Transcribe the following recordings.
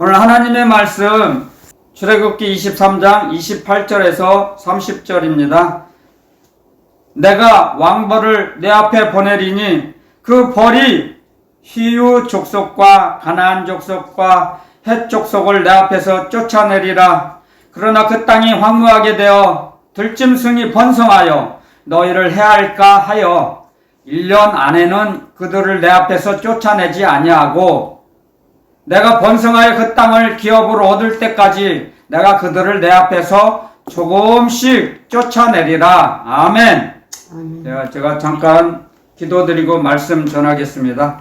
오늘 하나님의 말씀 출애굽기 23장 28절에서 30절입니다. 내가 왕벌을 내 앞에 보내리니 그 벌이 히유 족속과 가나안 족속과 헷 족속을 내 앞에서 쫓아내리라. 그러나 그 땅이 황무하게 되어 들짐승이 번성하여 너희를 해할까 하여 1년 안에는 그들을 내 앞에서 쫓아내지 아니하고 내가 번성하여 그 땅을 기업으로 얻을 때까지 내가 그들을 내 앞에서 조금씩 쫓아내리라. 아멘. 제가 잠깐 기도드리고 말씀 전하겠습니다.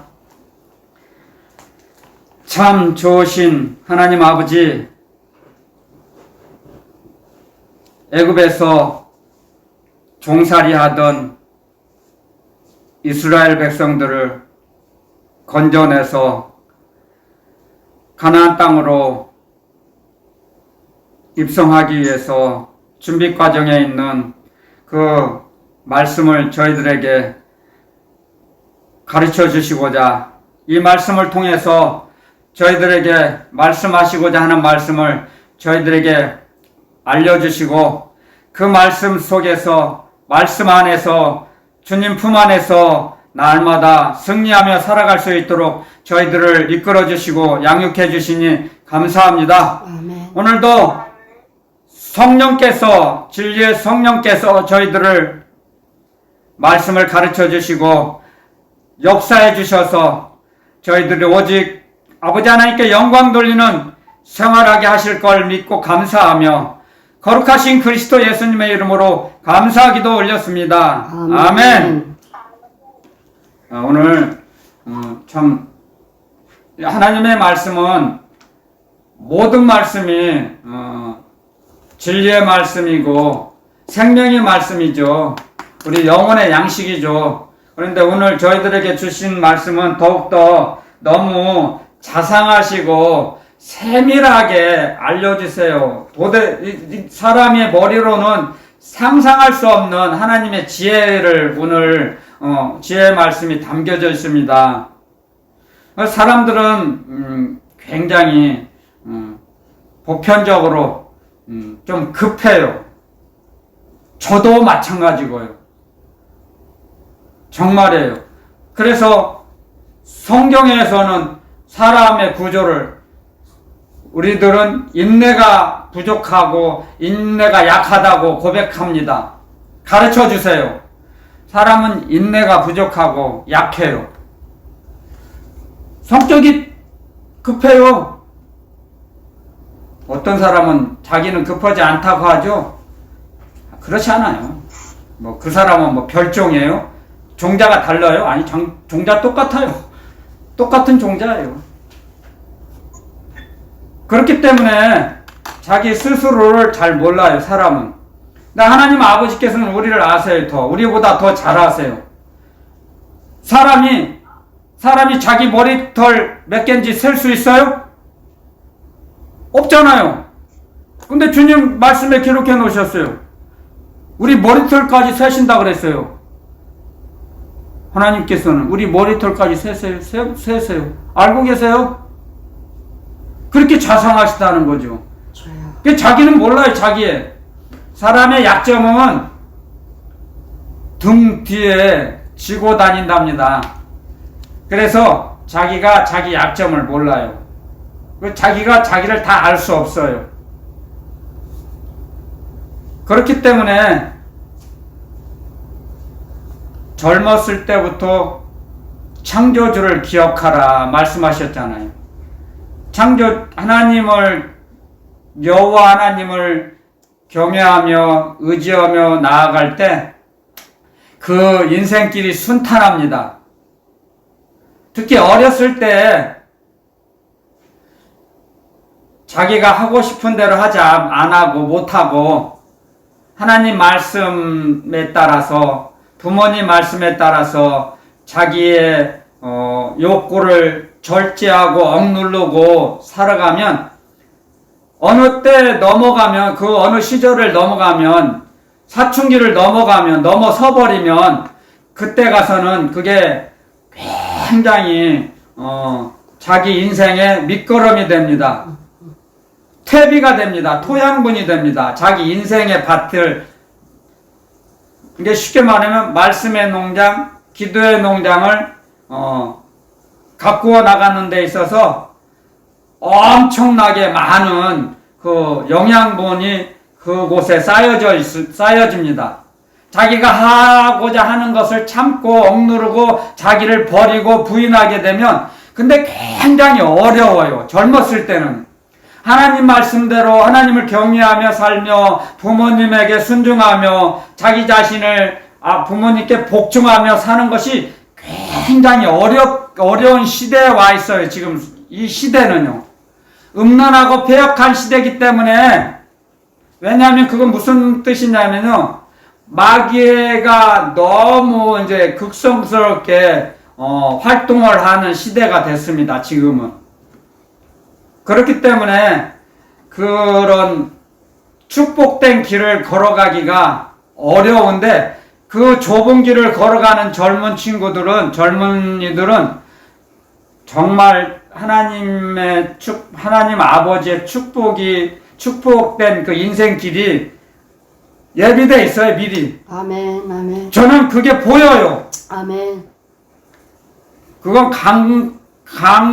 참 좋으신 하나님 아버지, 애굽에서 종살이 하던 이스라엘 백성들을 건져내서 가나안 땅으로 입성하기 위해서 준비 과정에 있는 그 말씀을 저희들에게 가르쳐 주시고자, 이 말씀을 통해서 저희들에게 말씀하시고자 하는 말씀을 저희들에게 알려주시고, 그 말씀 속에서, 말씀 안에서, 주님 품 안에서 날마다 승리하며 살아갈 수 있도록 저희들을 이끌어 주시고 양육해 주시니 감사합니다. 아멘. 오늘도 성령께서, 진리의 성령께서 저희들을 말씀을 가르쳐 주시고 역사해 주셔서 저희들이 오직 아버지 하나님께 영광 돌리는 생활하게 하실 걸 믿고 감사하며 거룩하신 그리스도 예수님의 이름으로 감사기도 올렸습니다. 아멘. 오늘 참 하나님의 말씀은 모든 말씀이 진리의 말씀이고 생명의 말씀이죠. 우리 영혼의 양식이죠. 그런데 오늘 저희들에게 주신 말씀은 더욱더 너무 자상하시고 세밀하게 알려주세요. 사람의 머리로는 상상할 수 없는 하나님의 지혜를 오늘 지혜의 말씀이 담겨져 있습니다. 사람들은 굉장히 보편적으로 좀 급해요. 저도 마찬가지고요. 정말이에요. 그래서 성경에서는 사람의 구조를, 우리들은 인내가 부족하고 인내가 약하다고 고백합니다. 가르쳐 주세요. 사람은 인내가 부족하고 약해요. 성격이 급해요. 어떤 사람은 자기는 급하지 않다고 하죠. 그렇지 않아요. 그 사람은 별종이에요. 종자가 달라요? 아니, 종자 똑같아요. 똑같은 종자예요. 그렇기 때문에 자기 스스로를 잘 몰라요, 사람은. 근데 하나님 아버지께서는 우리를 아세요, 우리보다 더 잘 아세요. 사람이 자기 머리털 몇 개인지 셀 수 있어요? 없잖아요. 근데 주님 말씀에 기록해 놓으셨어요. 우리 머리털까지 세신다 그랬어요. 하나님께서는 우리 머리털까지 세세요. 알고 계세요? 그렇게 자상하시다는 거죠. 저요. 자기는 몰라요, 자기의. 사람의 약점은 등 뒤에 지고 다닌답니다. 그래서 자기가 자기 약점을 몰라요. 자기가 자기를 다 알 수 없어요. 그렇기 때문에 젊었을 때부터 창조주를 기억하라 말씀하셨잖아요. 여호와 하나님을 경외하며 의지하며 나아갈 때 그 인생길이 순탄합니다. 특히 어렸을 때 자기가 하고 싶은 대로 안 하고 못하고 하나님 말씀에 따라서, 부모님 말씀에 따라서 자기의 욕구를 절제하고 억누르고 살아가면 어느 때 넘어가면, 그 어느 시절을 넘어가면, 사춘기를 넘어서 버리면 그때 가서는 그게 굉장히 자기 인생의 밑거름이 됩니다. 퇴비가 됩니다. 토양분이 됩니다. 자기 인생의 밭을, 이게 쉽게 말하면 말씀의 농장, 기도의 농장을 가꾸어 나가는 데 있어서 엄청나게 많은 그 영양분이 그곳에 쌓여집니다. 자기가 하고자 하는 것을 참고 억누르고 자기를 버리고 부인하게 되면, 근데 굉장히 어려워요. 젊었을 때는 하나님 말씀대로 하나님을 경외하며 살며 부모님에게 순종하며 자기 자신을 부모님께 복종하며 사는 것이 굉장히 어려운 시대에 와 있어요. 지금 이 시대는요, 음란하고 패역한 시대이기 때문에. 왜냐하면 그건 무슨 뜻이냐면요, 마귀가 너무 이제 극성스럽게 활동을 하는 시대가 됐습니다. 지금은. 그렇기 때문에 그런 축복된 길을 걸어가기가 어려운데, 그 좁은 길을 걸어가는 젊은이들은 정말 하나님 아버지의 축복된 그 인생 길이 예비되어 있어요, 미리. 아멘, 아멘. 저는 그게 보여요. 아멘. 그건 강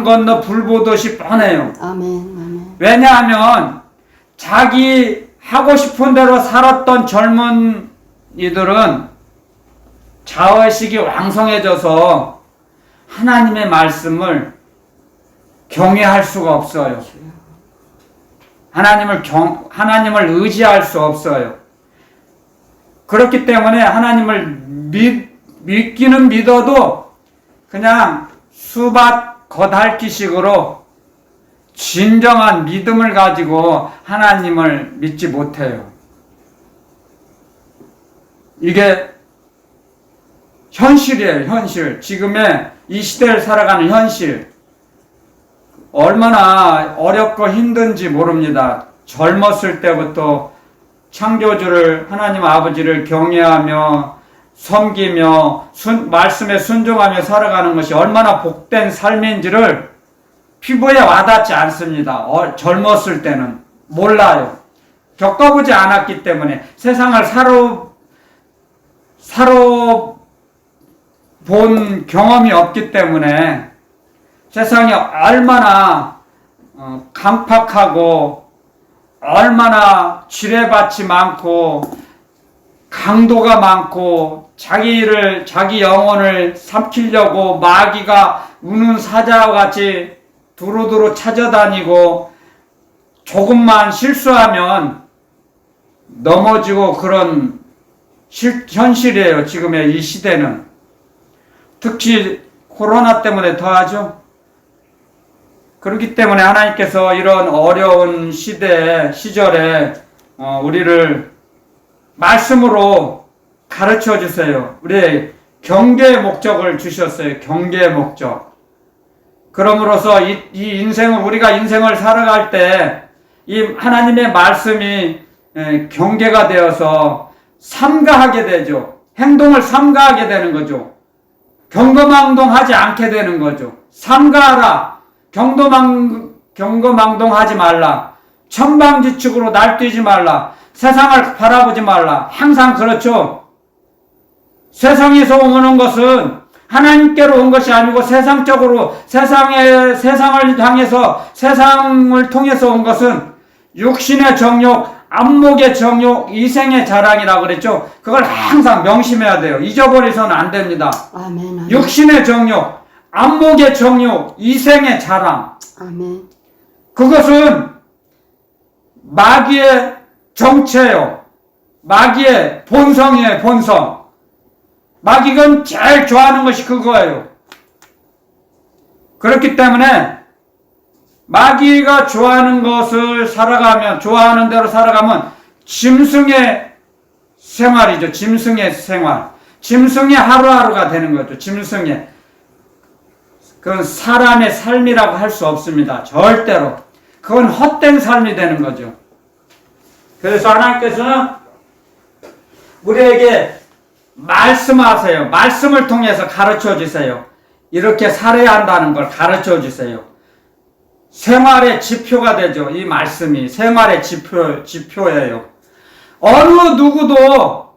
건너 불 보듯이 뻔해요. 아멘, 아멘. 왜냐하면 자기 하고 싶은 대로 살았던 젊은이들은 자의식이 왕성해져서 하나님의 말씀을 경외할 수가 없어요. 하나님을 의지할 수 없어요. 그렇기 때문에 하나님을 믿기는 믿어도 그냥 수밭 겉핥기식으로 진정한 믿음을 가지고 하나님을 믿지 못해요. 이게 현실이에요, 현실. 지금의 이 시대를 살아가는 현실. 얼마나 어렵고 힘든지 모릅니다. 젊었을 때부터 창조주를, 하나님 아버지를 경외하며 섬기며 말씀에 순종하며 살아가는 것이 얼마나 복된 삶인지를 피부에 와닿지 않습니다. 젊었을 때는 몰라요. 겪어보지 않았기 때문에, 세상을 살아본 경험이 없기 때문에 세상이 얼마나 강팍하고 얼마나 지뢰밭이 많고 강도가 많고 자기 영혼을 삼키려고 마귀가 우는 사자와 같이 두루두루 찾아다니고 조금만 실수하면 넘어지고 그런 현실이에요. 지금의 이 시대는. 특히 코로나 때문에 더하죠. 그렇기 때문에 하나님께서 이런 어려운 시절에 우리를 말씀으로 가르쳐 주세요. 우리의 경계의 목적을 주셨어요. 경계의 목적. 그러므로서 이 인생을, 우리가 인생을 살아갈 때 이 하나님의 말씀이 경계가 되어서 삼가하게 되죠. 행동을 삼가하게 되는 거죠. 경거망동하지 않게 되는 거죠. 삼가하라. 경거망동하지 말라. 천방지축으로 날뛰지 말라. 세상을 바라보지 말라. 항상 그렇죠. 세상에서 오는 것은 하나님께로 온 것이 아니고 세상적으로, 세상을 향해서, 세상을 통해서 온 것은 육신의 정욕, 안목의 정욕, 이생의 자랑이라고 그랬죠. 그걸 항상 명심해야 돼요. 잊어버려서는 안 됩니다. 아멘, 아멘. 육신의 정욕, 안목의 정욕, 이생의 자랑. 아멘. 그것은 마귀의 정체예요. 마귀의 본성이에요, 본성. 마귀가 제일 좋아하는 것이 그거예요. 그렇기 때문에 마귀가 좋아하는 것을 좋아하는 대로 살아가면 짐승의 생활이죠. 짐승의 생활. 짐승의 하루하루가 되는 거죠. 짐승의. 그건 사람의 삶이라고 할 수 없습니다. 절대로. 그건 헛된 삶이 되는 거죠. 그래서 하나님께서는 우리에게 말씀하세요. 말씀을 통해서 가르쳐 주세요. 이렇게 살아야 한다는 걸 가르쳐 주세요. 생활의 지표가 되죠. 이 말씀이 생활의 지표예요. 어느 누구도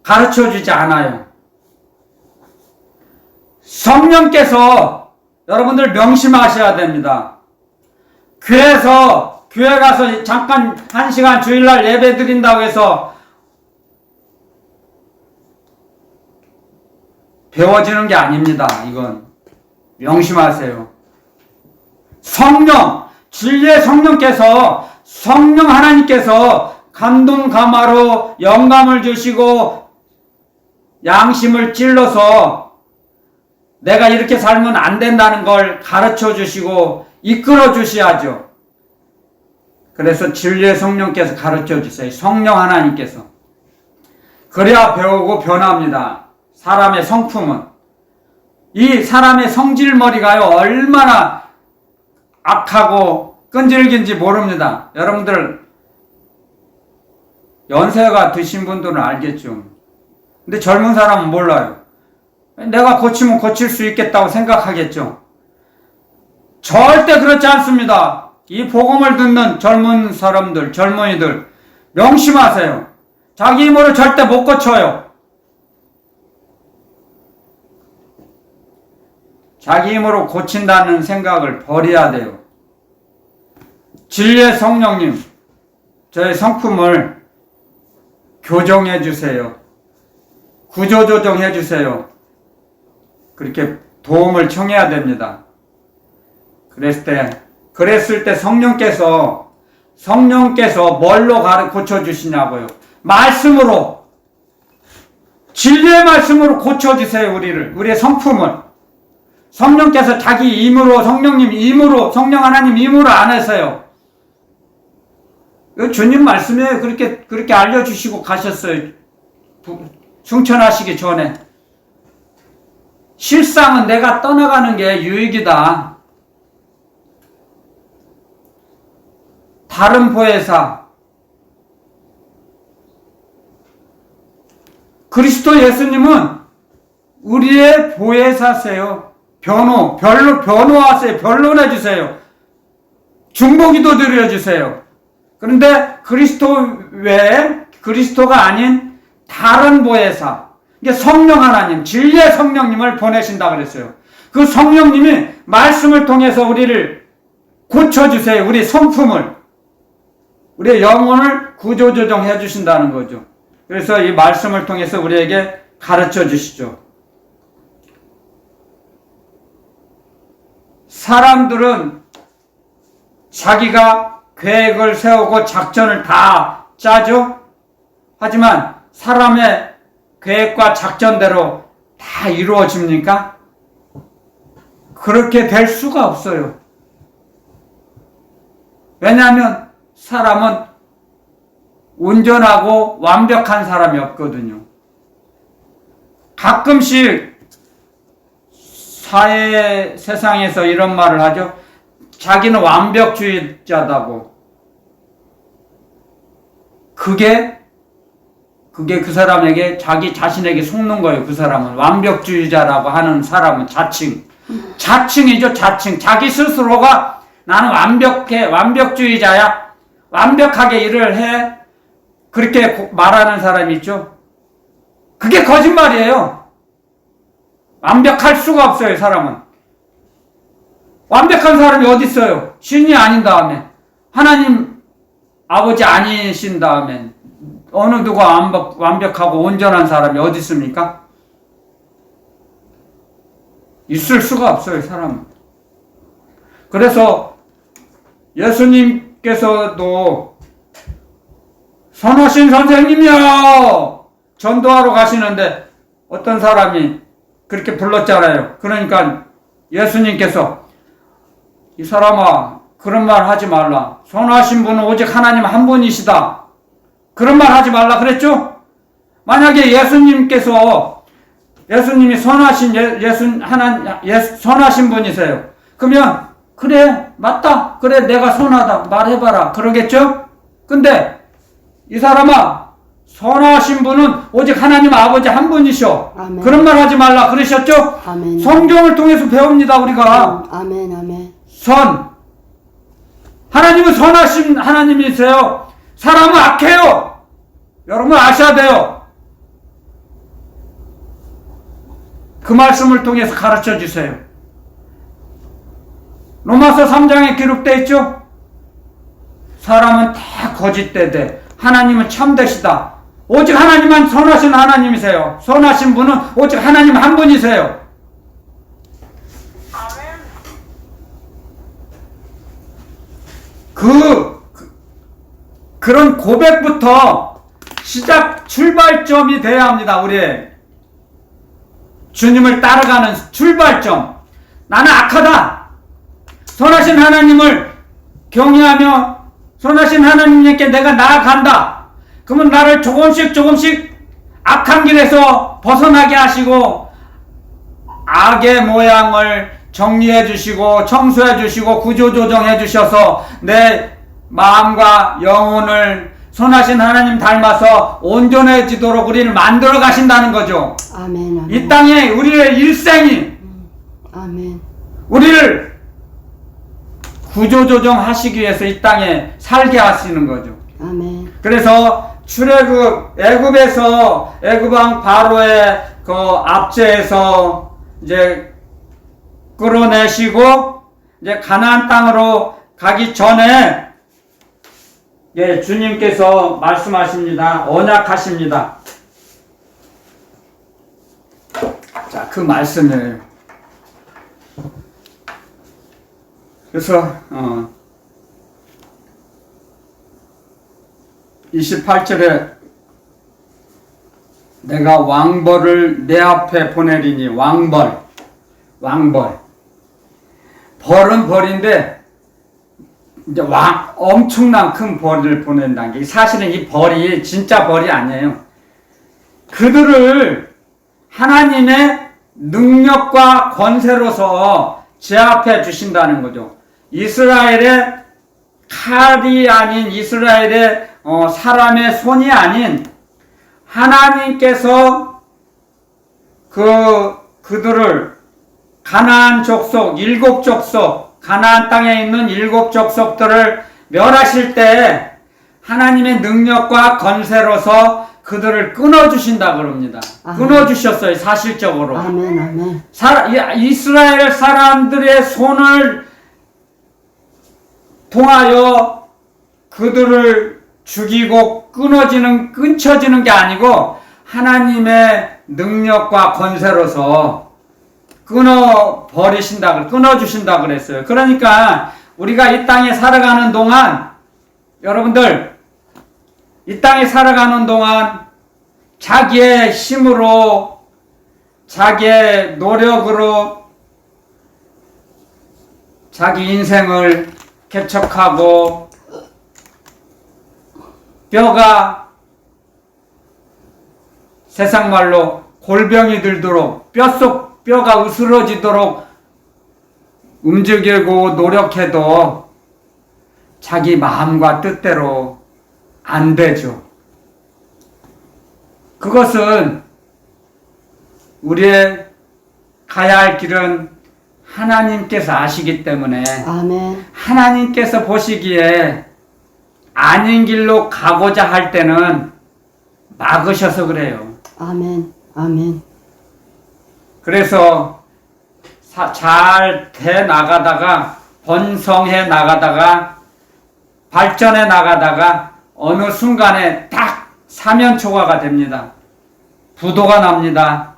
가르쳐 주지 않아요. 성령께서 여러분들 명심하셔야 됩니다. 교회 가서 잠깐 1시간 주일날 예배 드린다고 해서 배워지는 게 아닙니다. 이건 명심하세요. 성령, 진리의 성령께서, 성령 하나님께서 감동 감화로 영감을 주시고 양심을 찔러서 내가 이렇게 살면 안 된다는 걸 가르쳐 주시고 이끌어 주셔야죠. 그래서 진리의 성령께서 가르쳐 주세요. 성령 하나님께서. 그래야 배우고 변합니다. 사람의 성품은. 이 사람의 성질머리가요, 얼마나 악하고 끈질긴지 모릅니다. 여러분들, 연세가 드신 분들은 알겠죠. 근데 젊은 사람은 몰라요. 내가 고치면 고칠 수 있겠다고 생각하겠죠. 절대 그렇지 않습니다. 이 복음을 듣는 젊은 사람들, 젊은이들, 명심하세요. 자기 힘으로 절대 못 고쳐요. 자기 힘으로 고친다는 생각을 버려야 돼요. 진리의 성령님, 저의 성품을 교정해 주세요. 구조조정해 주세요. 그렇게 도움을 청해야 됩니다. 그랬을 때 성령께서 뭘로 고쳐주시냐고요. 말씀으로, 진리의 말씀으로 고쳐주세요. 우리의 성품을. 성령께서 자기 임으로, 성령님 임으로, 성령 하나님 임으로 안 하세요. 주님 말씀에 그렇게 알려주시고 가셨어요. 승천하시기 전에. 실상은 내가 떠나가는 게 유익이다. 다른 보혜사, 그리스도 예수님은 우리의 보혜사세요. 변호하세요. 변론해주세요. 중보기도 드려주세요. 그런데 그리스도 외에 그리스도가 아닌 다른 보혜사, 이게 성령 하나님, 진리의 성령님을 보내신다 그랬어요. 그 성령님이 말씀을 통해서 우리를 고쳐주세요. 우리 성품을, 우리의 영혼을 구조조정해 주신다는 거죠. 그래서 이 말씀을 통해서 우리에게 가르쳐 주시죠. 사람들은 자기가 계획을 세우고 작전을 다 짜죠. 하지만 사람의 계획과 작전대로 다 이루어집니까? 그렇게 될 수가 없어요. 왜냐하면 사람은 온전하고 완벽한 사람이 없거든요. 가끔씩 세상에서 이런 말을 하죠. 자기는 완벽주의자다고. 그게 그 사람에게, 자기 자신에게 속는 거예요. 그 사람은 완벽주의자라고 하는 사람은 자칭이죠. 자칭. 자기 스스로가 나는 완벽주의자야. 완벽하게 일을 해. 그렇게 말하는 사람이 있죠. 그게 거짓말이에요. 완벽할 수가 없어요. 사람은. 완벽한 사람이 어디 있어요? 신이 아닌 다음에, 하나님 아버지 아니신 다음에 어느 누가 완벽하고 온전한 사람이 어디 있습니까? 있을 수가 없어요. 사람은. 그래서 예수님께서도 선하신 선생님이요, 전도하러 가시는데 어떤 사람이 그렇게 불렀잖아요. 그러니까 예수님께서, 이 사람아, 그런 말 하지 말라. 선하신 분은 오직 하나님 한 분이시다. 그런 말 하지 말라 그랬죠? 만약에 예수님이 선하신 분이세요. 그러면, 그래, 맞다. 그래, 내가 선하다. 말해봐라. 그러겠죠? 근데, 이 사람아, 선하신 분은 오직 하나님 아버지 한 분이셔. 아멘. 그런 말 하지 말라 그러셨죠? 아멘. 성경을 통해서 배웁니다, 우리가. 아멘. 하나님은 선하신 하나님이세요. 사람은 악해요. 여러분 아셔야 돼요. 그 말씀을 통해서 가르쳐 주세요. 로마서 3장에 기록되어 있죠? 사람은 다 거짓되되 하나님은 참되시다. 오직 하나님만 선하신 하나님이세요. 선하신 분은 오직 하나님 한 분이세요. 그런 고백부터 출발점이 돼야 합니다. 우리의 주님을 따라가는 출발점. 나는 악하다. 선하신 하나님을 경외하며 선하신 하나님께 내가 나아간다. 그러면 나를 조금씩 악한 길에서 벗어나게 하시고 악의 모양을 정리해 주시고 청소해 주시고 구조조정해 주셔서 내 마음과 영혼을 선하신 하나님 닮아서 온전해지도록 우리를 만들어 가신다는 거죠. 아멘. 아멘. 이 땅에 우리의 일생이 아멘. 우리를 구조조정하시기 위해서 이 땅에 살게 하시는 거죠. 아멘. 그래서 출애굽 애굽에서 애굽왕 바로의 그 압제에서 이제 끌어내시고 이제 가나안 땅으로 가기 전에 주님께서 말씀하십니다. 언약하십니다. 자, 그 말씀이에요. 그래서 28절에 내가 왕벌을 내 앞에 보내리니 왕벌 벌은 벌인데 이제 엄청난 큰 벌을 보낸다는 게 사실은 이 벌이 진짜 벌이 아니에요. 그들을 하나님의 능력과 권세로서 제압해 주신다는 거죠. 이스라엘의 칼이 아닌 이스라엘의 사람의 손이 아닌 하나님께서 그들을 가나안 족속 7족속 가나안 땅에 있는 7족속들을 멸하실 때 하나님의 능력과 권세로서 그들을 끊어주신다 그럽니다. 아멘. 끊어주셨어요. 사실적으로. 아멘. 아멘. 이스라엘 사람들의 손을 통하여 그들을 죽이고 끊어지는 게 아니고 하나님의 능력과 권세로서 끊어주신다 그랬어요. 그러니까 우리가 이 땅에 살아가는 동안 여러분들 이 땅에 살아가는 동안 자기의 힘으로 자기의 노력으로 자기 인생을 개척하고 뼈가 세상 말로 골병이 들도록 뼈가 으스러지도록 움직이고 노력해도 자기 마음과 뜻대로 안 되죠. 그것은 우리의 가야 할 길은 하나님께서 아시기 때문에 아멘. 하나님께서 보시기에 아닌 길로 가고자 할 때는 막으셔서 그래요. 아멘. 아멘. 그래서 잘 돼 나가다가 번성해 나가다가 발전해 나가다가 어느 순간에 딱 사면초가가 됩니다. 부도가 납니다.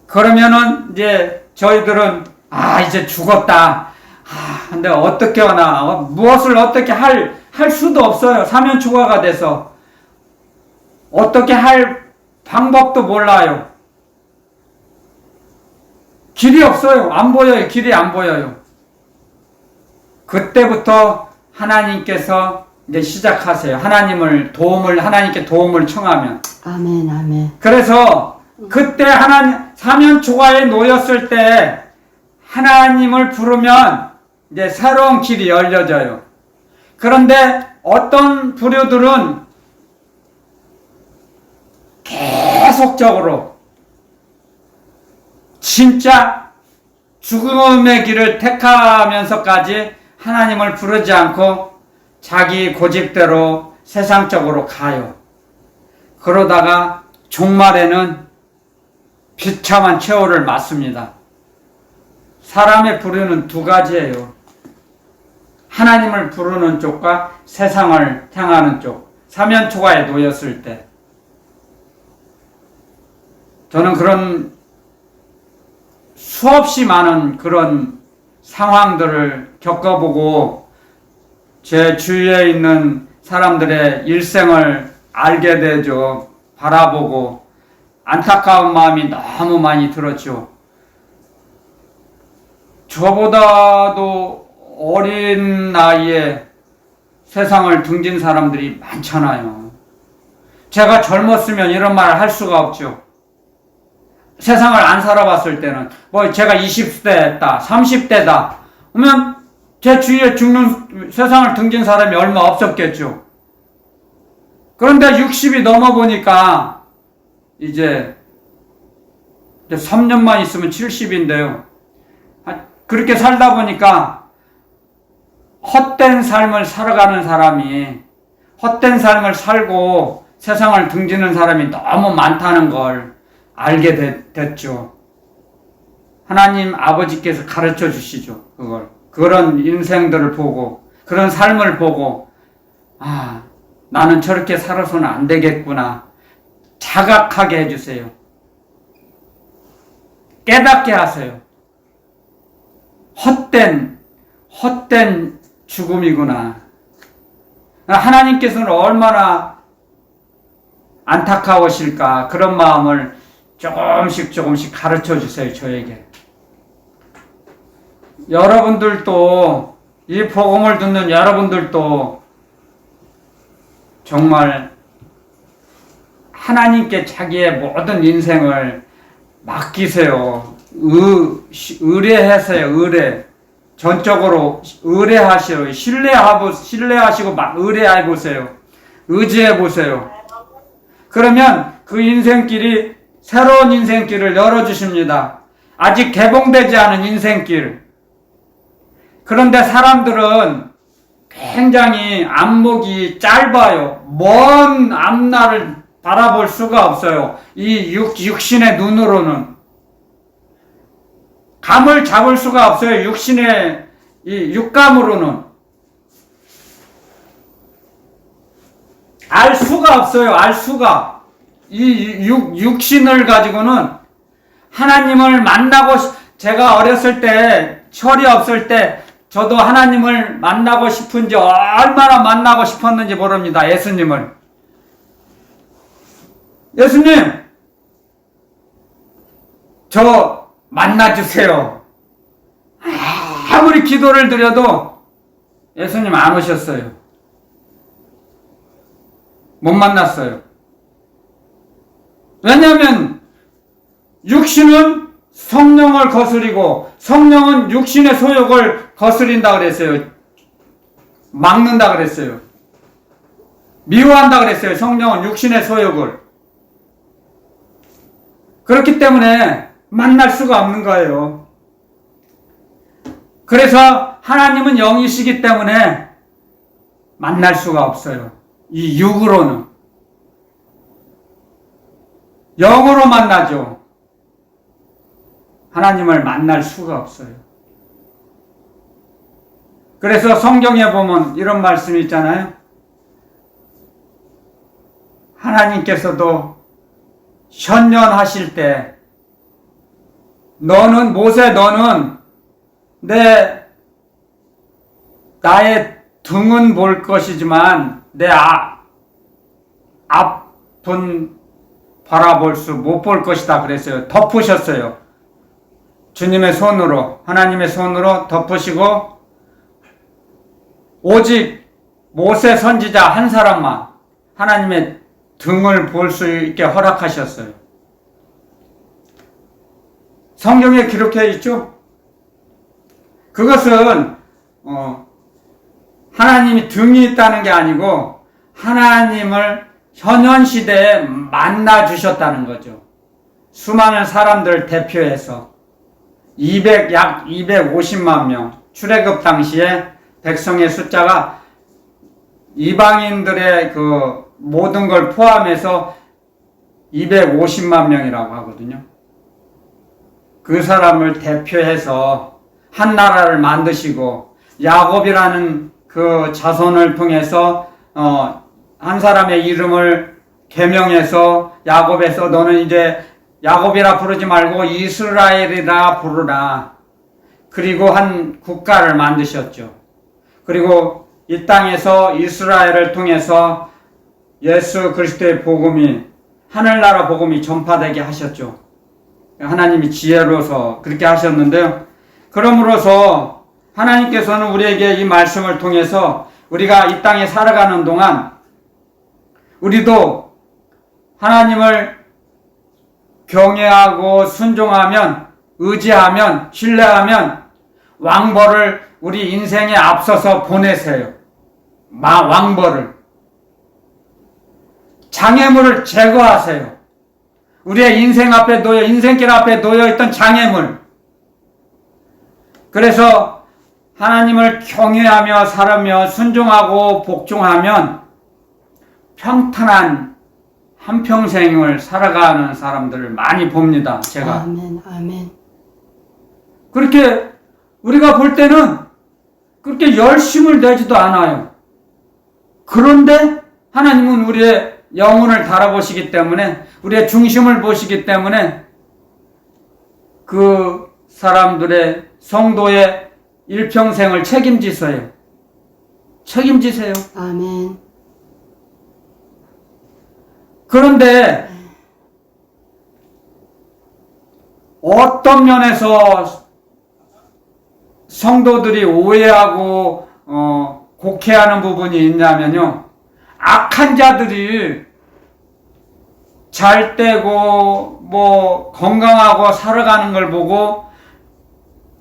그러면은 이제 저희들은 이제 죽었다. 근데 어떻게 하나 무엇을 어떻게 할 수도 없어요. 사면초가가 돼서 어떻게 할 방법도 몰라요. 길이 없어요. 안 보여요. 길이 안 보여요. 그때부터 하나님께서 이제 시작하세요. 하나님께 도움을 청하면. 아멘. 아멘. 그래서 그때 사면초가에 놓였을 때 하나님을 부르면 이제 새로운 길이 열려져요. 그런데 어떤 부류들은 계속적으로 진짜 죽음의 길을 택하면서까지 하나님을 부르지 않고 자기 고집대로 세상적으로 가요. 그러다가 종말에는 비참한 최후를 맞습니다. 사람의 부류는 두 가지예요. 하나님을 부르는 쪽과 세상을 향하는 쪽, 사면초가에 놓였을 때. 저는 그런 수없이 많은 그런 상황들을 겪어보고 제 주위에 있는 사람들의 일생을 알게 되죠. 바라보고 안타까운 마음이 너무 많이 들었죠. 저보다도 어린 나이에 세상을 등진 사람들이 많잖아요. 제가 젊었으면 이런 말을 할 수가 없죠. 세상을 안 살아봤을 때는 뭐 제가 20대다 30대다 그러면 제 주위에 죽는 세상을 등진 사람이 얼마 없었겠죠. 그런데 60이 넘어보니까 이제 3년만 있으면 70인데요. 그렇게 살다 보니까 헛된 삶을 살아가는 사람이 헛된 삶을 살고 세상을 등지는 사람이 너무 많다는 걸 알게 됐죠. 하나님 아버지께서 가르쳐 주시죠. 그런 인생들을 보고 그런 삶을 보고 나는 저렇게 살아서는 안 되겠구나. 자각하게 해주세요. 깨닫게 하세요. 헛된 죽음이구나. 하나님께서는 얼마나 안타까우실까. 그런 마음을 조금씩 가르쳐 주세요. 저에게. 여러분들도 이 복음을 듣는 여러분들도 정말 하나님께 자기의 모든 인생을 맡기세요. 의뢰하세요. 전적으로 의뢰하시오. 신뢰하시고 의뢰해보세요. 의지해보세요. 그러면 그 인생길이 새로운 인생길을 열어주십니다. 아직 개봉되지 않은 인생길. 그런데 사람들은 굉장히 안목이 짧아요. 먼 앞날을 바라볼 수가 없어요. 이 육신의 눈으로는. 감을 잡을 수가 없어요. 육신의 이 육감으로는. 알 수가 없어요. 알 수가. 이 육신을 가지고는 하나님을 제가 어렸을 때, 철이 없을 때, 저도 하나님을 만나고 싶은지, 얼마나 만나고 싶었는지 모릅니다. 예수님을. 예수님! 저 만나주세요. 아무리 기도를 드려도 예수님 안 오셨어요. 못 만났어요. 왜냐하면 육신은 성령을 거스리고 성령은 육신의 소욕을 거스린다 그랬어요. 막는다 그랬어요. 미워한다 그랬어요. 성령은 육신의 소욕을. 그렇기 때문에 만날 수가 없는 거예요. 그래서 하나님은 영이시기 때문에 만날 수가 없어요. 이 육으로는. 영으로 만나죠. 하나님을 만날 수가 없어요. 그래서 성경에 보면 이런 말씀이 있잖아요. 하나님께서도 현년하실 때 모세 너는 나의 등은 볼 것이지만 내 앞은 바라볼 수 못 볼 것이다 그랬어요. 덮으셨어요. 주님의 손으로, 하나님의 손으로 덮으시고 오직 모세 선지자 한 사람만 하나님의 등을 볼 수 있게 허락하셨어요. 성경에 기록해 있죠? 그것은 하나님이 등이 있다는 게 아니고 하나님을 현현시대에 만나 주셨다는 거죠. 수많은 사람들을 대표해서 약 250만 명, 출애굽 당시에 백성의 숫자가 이방인들의 그 모든 걸 포함해서 250만 명이라고 하거든요. 그 사람을 대표해서 한 나라를 만드시고 야곱이라는 그 자손을 통해서 한 사람의 이름을 개명해서 야곱에서 너는 이제 야곱이라 부르지 말고 이스라엘이라 부르라. 그리고 한 국가를 만드셨죠. 그리고 이 땅에서 이스라엘을 통해서 예수 그리스도의 복음이, 하늘나라 복음이 전파되게 하셨죠. 하나님이 지혜로워서 그렇게 하셨는데요. 그러므로서 하나님께서는 우리에게 이 말씀을 통해서 우리가 이 땅에 살아가는 동안 우리도 하나님을 경외하고 순종하면, 의지하면, 신뢰하면 왕벌을 우리 인생에 앞서서 보내세요. 왕벌을. 장애물을 제거하세요. 우리의 인생 앞에 인생길 앞에 놓여있던 장애물. 그래서 하나님을 경외하며 살으며 순종하고 복종하면 평탄한 한평생을 살아가는 사람들을 많이 봅니다. 제가. 아멘. 아멘. 그렇게 우리가 볼 때는 그렇게 열심을 내지도 않아요. 그런데 하나님은 우리의 영혼을 달아보시기 때문에, 우리의 중심을 보시기 때문에 그 사람들의 성도의 일평생을 책임지세요. 책임지세요. 아멘. 그런데 어떤 면에서 성도들이 오해하고 곡해하는 부분이 있냐면요, 악한 자들이 잘 되고 뭐 건강하고 살아가는 걸 보고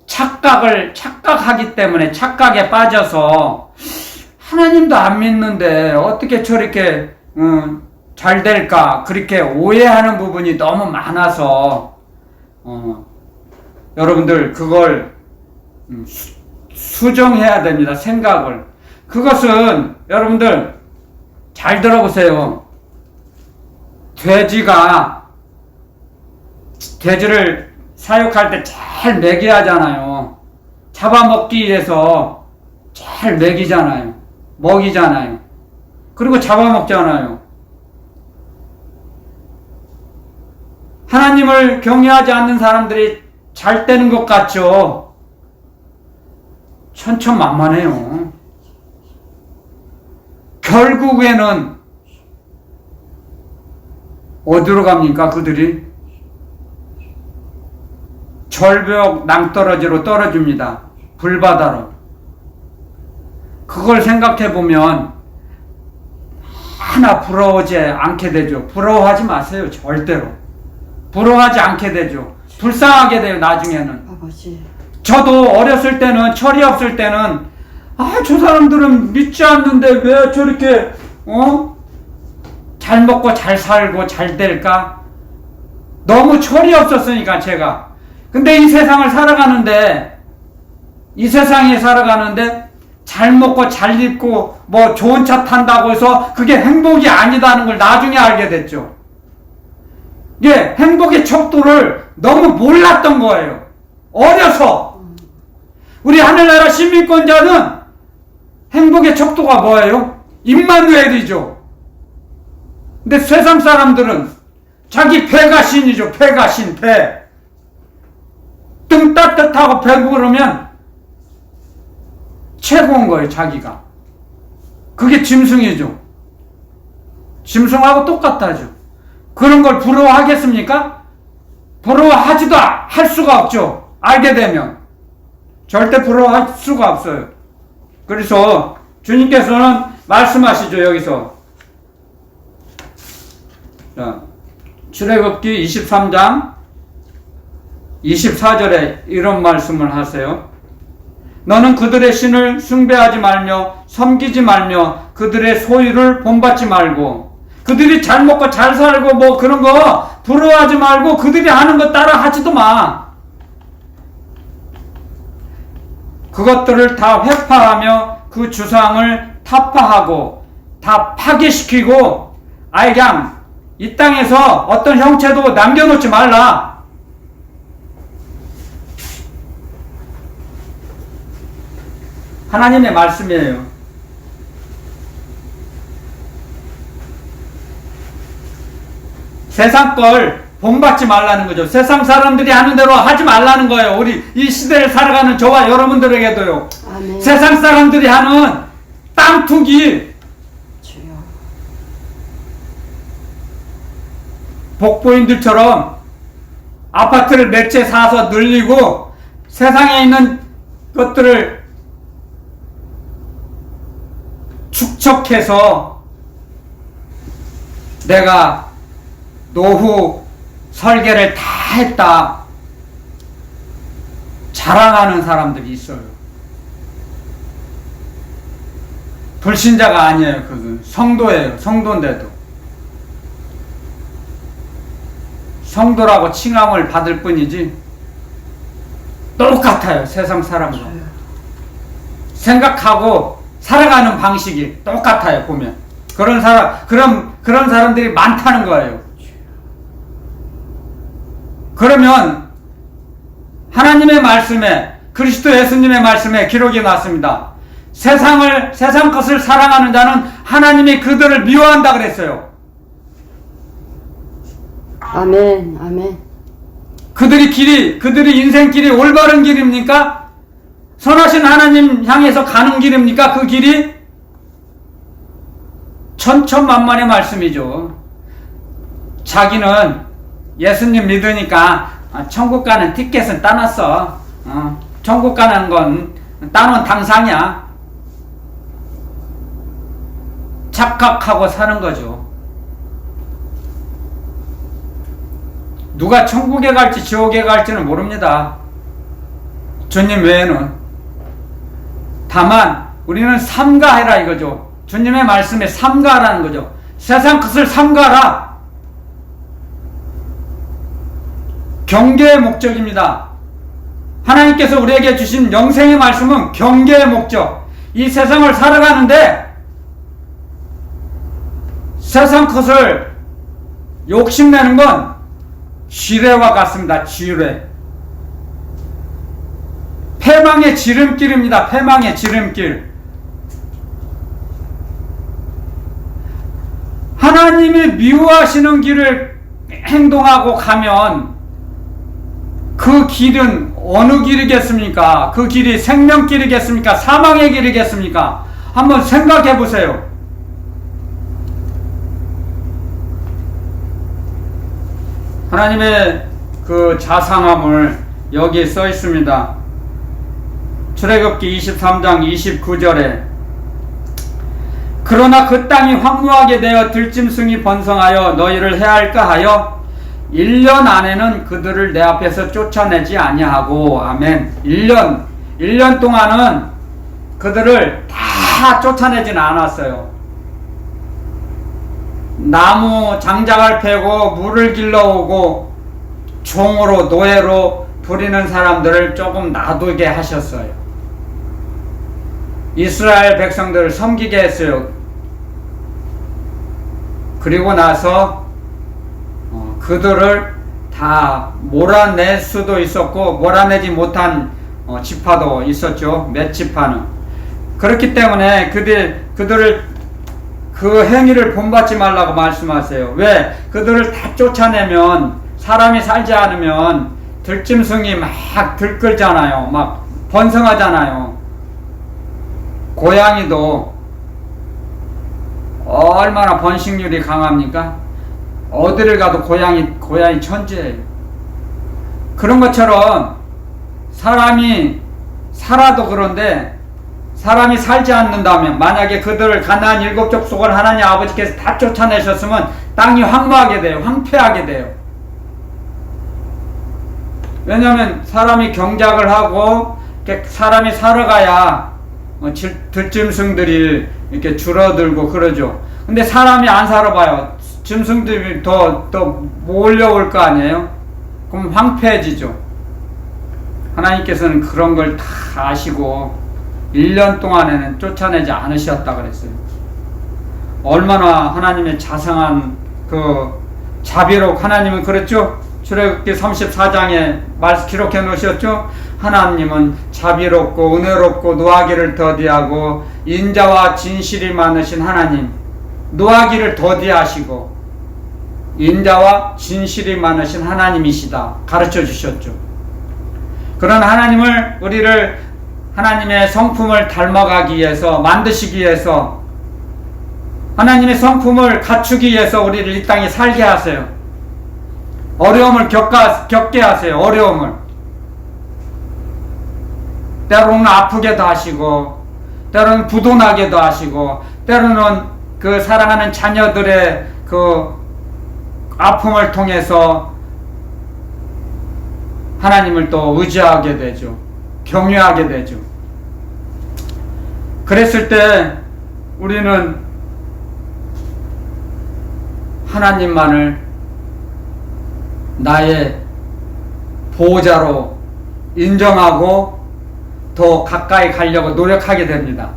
착각하기 때문에, 착각에 빠져서 하나님도 안 믿는데 어떻게 저렇게 잘 될까, 그렇게 오해하는 부분이 너무 많아서 여러분들 그걸 수정해야 됩니다. 생각을. 그것은 여러분들 잘 들어보세요. 돼지를 사육할 때 잘 먹여야 하잖아요. 잡아먹기 위해서 잘 먹이잖아요. 그리고 잡아먹잖아요. 하나님을 경외하지 않는 사람들이 잘 되는 것 같죠? 천천만만해요. 결국에는 어디로 갑니까, 그들이? 절벽 낭떠러지로 떨어집니다. 불바다로. 그걸 생각해 보면 하나 부러워하지 않게 되죠. 부러워하지 마세요. 절대로. 부러워하지 않게 되죠. 불쌍하게 돼요, 나중에는. 아버지. 저도 어렸을 때는, 철이 없을 때는, 저 사람들은 믿지 않는데 왜 저렇게 잘 먹고 잘 살고 잘 될까? 너무 철이 없었으니까, 제가. 근데 이 세상에 살아가는데 잘 먹고 잘 입고 뭐 좋은 차 탄다고 해서 그게 행복이 아니다는 걸 나중에 알게 됐죠. 이게 행복의 척도를 너무 몰랐던 거예요. 어려서. 우리 하늘나라 시민권자는 행복의 척도가 뭐예요? 임마누엘이죠. 근데 세상 사람들은 자기 배가 신이죠. 배가 신, 배. 등 따뜻하고 배부르면 최고인 거예요, 자기가. 그게 짐승이죠. 짐승하고 똑같다죠. 그런 걸 부러워하겠습니까? 부러워하지도 할 수가 없죠. 알게 되면. 절대 부러워할 수가 없어요. 그래서 주님께서는 말씀하시죠, 여기서. 자, 출애굽기 23장 24절에 이런 말씀을 하세요. 너는 그들의 신을 숭배하지 말며 섬기지 말며 그들의 소유를 본받지 말고, 그들이 잘 먹고 잘 살고 뭐 그런 거 부러워하지 말고 그들이 하는 거 따라 하지도 마. 그것들을 다 회파하며 그 주상을 타파하고 다 파괴시키고 아예 그냥 이 땅에서 어떤 형체도 남겨놓지 말라. 하나님의 말씀이에요. 세상 걸 본받지 말라는 거죠. 세상 사람들이 하는 대로 하지 말라는 거예요. 우리 이 시대를 살아가는 저와 여러분들에게도요. 아멘. 세상 사람들이 하는 땅 투기, 주여. 복부인들처럼 아파트를 몇 채 사서 늘리고 세상에 있는 것들을 축적해서 내가 노후 설계를 다 했다 자랑하는 사람들이 있어요. 불신자가 아니에요. 그건 성도예요. 성도인데도 성도라고 칭함을 받을 뿐이지 똑같아요. 세상 사람과 생각하고 살아가는 방식이 똑같아요. 보면 그런 사람들이 많다는 거예요. 그러면 하나님의 말씀에 그리스도 예수님의 말씀에 기록이 났습니다. 세상 것을 사랑하는 자는 하나님이 그들을 미워한다 그랬어요. 아멘. 아멘. 그들이 인생길이 올바른 길입니까? 선하신 하나님 향해서 가는 길입니까? 그 길이 천천만만의 말씀이죠. 자기는 예수님 믿으니까 천국 가는 티켓은 따놨어. 천국 가는 건 따놓은 당상이야. 착각하고 사는 거죠. 누가 천국에 갈지 지옥에 갈지는 모릅니다. 주님 외에는. 다만 우리는 삼가해라 이거죠. 주님의 말씀에 삼가라는 거죠. 세상 것을 삼가라. 경계의 목적입니다. 하나님께서 우리에게 주신 영생의 말씀은 경계의 목적. 이 세상을 살아가는데 세상 것을 욕심내는 건 쥐레와 같습니다. 쥐레. 패망의 지름길입니다. 패망의 지름길. 하나님이 미워하시는 길을 행동하고 가면 그 길은 어느 길이겠습니까? 그 길이 생명길이겠습니까? 사망의 길이겠습니까? 한번 생각해 보세요. 하나님의 그 자상함을 여기에 써 있습니다. 출애굽기 23장 29절에 그러나 그 땅이 황무하게 되어 들짐승이 번성하여 너희를 해할까 하여 1년 안에는 그들을 내 앞에서 쫓아내지 아니하고. 아멘. 1년 동안은 그들을 다 쫓아내지는 않았어요. 나무 장작을 패고 물을 길러오고 종으로 노예로 부리는 사람들을 조금 놔두게 하셨어요. 이스라엘 백성들을 섬기게 했어요. 그리고 나서 그들을 다 몰아낼 수도 있었고 몰아내지 못한 지파도 있었죠. 몇 지파는. 그렇기 때문에 그들을 그 행위를 본받지 말라고 말씀하세요. 왜? 그들을 다 쫓아내면 사람이 살지 않으면 들짐승이 막 들끓잖아요. 막 번성하잖아요. 고양이도 얼마나 번식률이 강합니까? 어디를 가도 고양이 천지예요. 그런 것처럼 사람이 살아도 그런데 사람이 살지 않는다면, 만약에 그들을 가나안 7 족속을 하나님 아버지께서 다 쫓아내셨으면 땅이 황무하게 돼요. 황폐하게 돼요. 왜냐하면 사람이 경작을 하고 사람이 살아가야 들짐승들이 이렇게 줄어들고 그러죠. 근데 사람이 안 살아봐요. 짐승들이 더 몰려올 거 아니에요? 그럼 황폐해지죠. 하나님께서는 그런 걸 다 아시고 1년 동안에는 쫓아내지 않으셨다 그랬어요. 얼마나 하나님의 자상한 그 자비로 하나님은 그랬죠? 출애굽기 34장에 기록해 놓으셨죠? 하나님은 자비롭고 은혜롭고 노하기를 더디하고 인자와 진실이 많으신 하나님, 노하기를 더디하시고 인자와 진실이 많으신 하나님이시다 가르쳐 주셨죠. 그런 하나님을 우리를 하나님의 성품을 닮아가기 위해서 만드시기 위해서 하나님의 성품을 갖추기 위해서 우리를 이 땅에 살게 하세요. 어려움을 겪게 하세요. 어려움을 때로는 아프게도 하시고 때로는 부도나게도 하시고 때로는 그 사랑하는 자녀들의 그 아픔을 통해서 하나님을 또 의지하게 되죠. 경외하게 되죠. 그랬을 때 우리는 하나님만을 나의 보호자로 인정하고 더 가까이 가려고 노력하게 됩니다.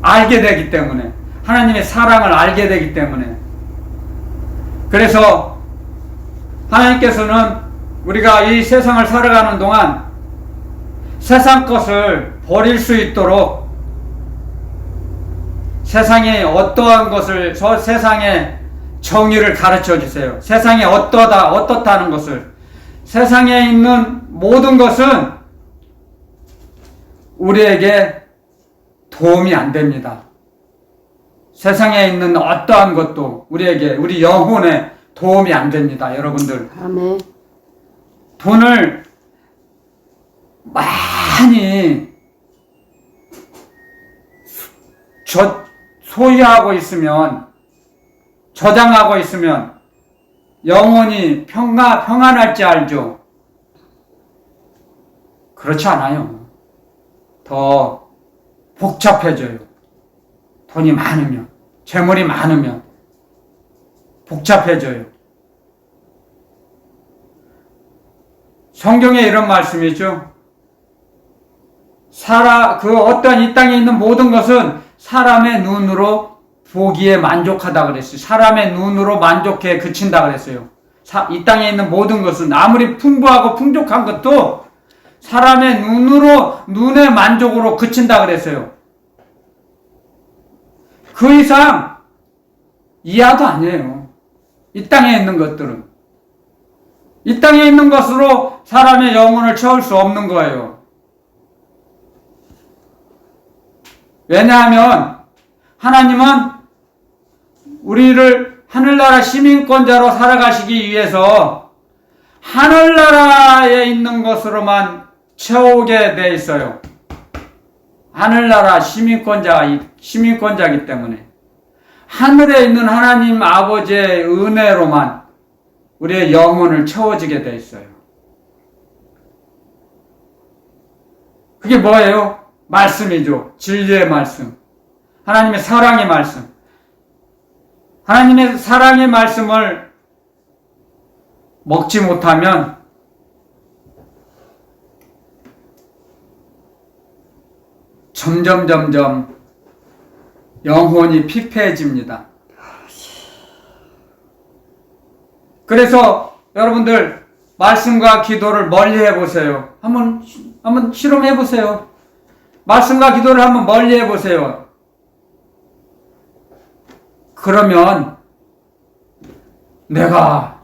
알게 되기 때문에, 하나님의 사랑을 알게 되기 때문에. 그래서 하나님께서는 우리가 이 세상을 살아가는 동안 세상 것을 버릴 수 있도록 세상에 어떠한 것을, 세상의 정의를 가르쳐 주세요. 세상에 어떻다는 것을. 세상에 있는 모든 것은 우리에게 도움이 안 됩니다. 세상에 있는 어떠한 것도 우리에게, 우리 영혼에 도움이 안 됩니다. 여러분들. 아멘. 돈을 많이 소유하고 있으면, 저장하고 있으면 영혼이 평안할지 알죠? 그렇지 않아요. 더 복잡해져요. 돈이 많으면, 재물이 많으면 복잡해져요. 성경에 이런 말씀이죠. 어떤 이 땅에 있는 모든 것은 사람의 눈으로 보기에 만족하다 그랬어요. 사람의 눈으로 만족해 그친다 그랬어요. 이 땅에 있는 모든 것은 아무리 풍부하고 풍족한 것도 사람의 눈의 만족으로 그친다 그랬어요. 그 이상 이하도 아니에요. 이 땅에 있는 것들은. 이 땅에 있는 것으로 사람의 영혼을 채울 수 없는 거예요. 왜냐하면 하나님은 우리를 하늘나라 시민권자로 살아가시기 위해서 하늘나라에 있는 것으로만 채우게 돼 있어요. 하늘나라 시민권자이기 때문에 하늘에 있는 하나님 아버지의 은혜로만 우리의 영혼을 채워지게 돼 있어요. 그게 뭐예요? 말씀이죠. 진리의 말씀. 하나님의 사랑의 말씀. 하나님의 사랑의 말씀을 먹지 못하면 점점 영혼이 피폐해집니다. 그래서 여러분들 말씀과 기도를 멀리 해보세요. 한번 실험해보세요. 말씀과 기도를 한번 멀리 해보세요. 그러면 내가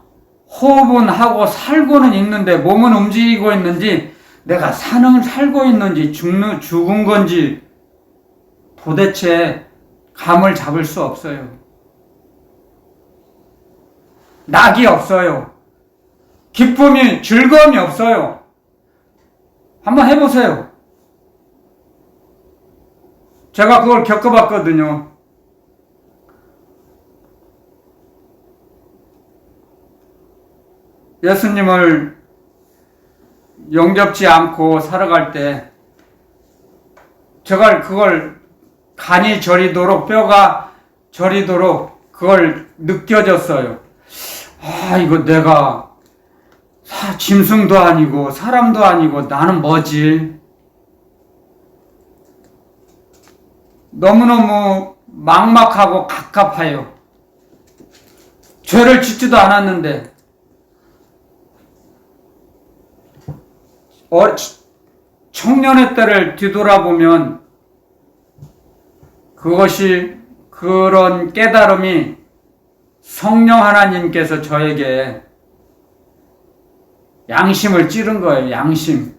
호흡은 하고 살고는 있는데 몸은 움직이고 있는지 내가 살고 있는지 죽은 건지 도대체 감을 잡을 수 없어요. 낙이 없어요. 기쁨이, 즐거움이 없어요. 한번 해보세요. 제가 그걸 겪어봤거든요. 예수님을 영접지 않고 살아갈 때 제가 그걸 간이 저리도록, 뼈가 저리도록 그걸 느껴졌어요. 이거 내가 짐승도 아니고 사람도 아니고 나는 뭐지? 너무너무 막막하고 갑갑해요. 죄를 짓지도 않았는데 청년의 때를 뒤돌아보면 그런 깨달음이 성령 하나님께서 저에게 양심을 찌른 거예요. 양심.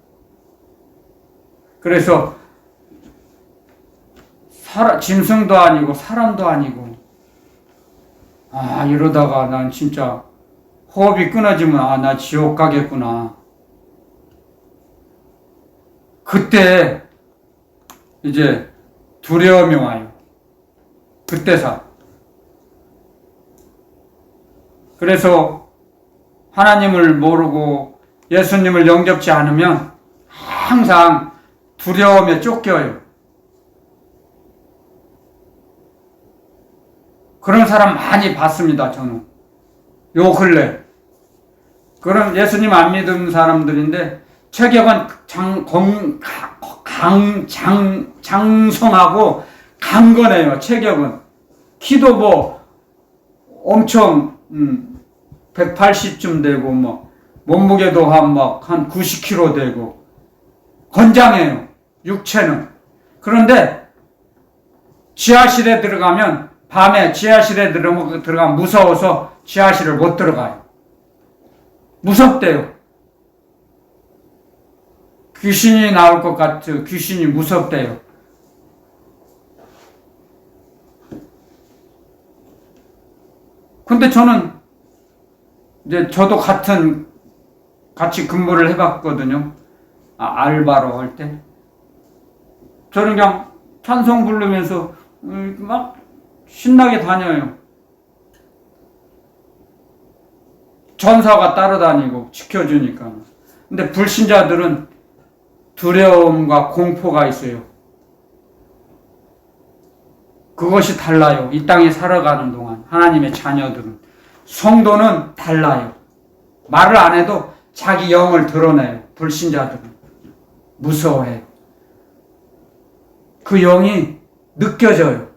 그래서 짐승도 아니고 사람도 아니고 이러다가 난 진짜 호흡이 끊어지면 나 지옥 가겠구나. 그때 이제 두려움이 와요. 그때서. 그래서 하나님을 모르고 예수님을 영접지 않으면 항상 두려움에 쫓겨요. 그런 사람 많이 봤습니다, 저는. 요 근래. 그런 예수님 안 믿은 사람들인데, 체격은 장성하고 강건해요, 체격은. 키도 엄청, 180쯤 되고, 몸무게도 한 90kg 되고, 건장해요, 육체는. 그런데, 지하실에 들어가면, 밤에 지하실에 들어가면 무서워서 지하실을 못 들어가요. 무섭대요. 귀신이 나올 것 같아요. 귀신이 무섭대요. 근데 저는 이제 저도 같이 근무를 해봤거든요. 알바로 할 때. 저는 그냥 찬송 부르면서 막 신나게 다녀요. 전사가 따라다니고 지켜주니까. 근데 불신자들은 두려움과 공포가 있어요. 그것이 달라요. 이 땅에 살아가는 동안 하나님의 자녀들은. 성도는 달라요. 말을 안 해도 자기 영을 드러내요. 불신자들은 무서워해요. 그 영이 느껴져요.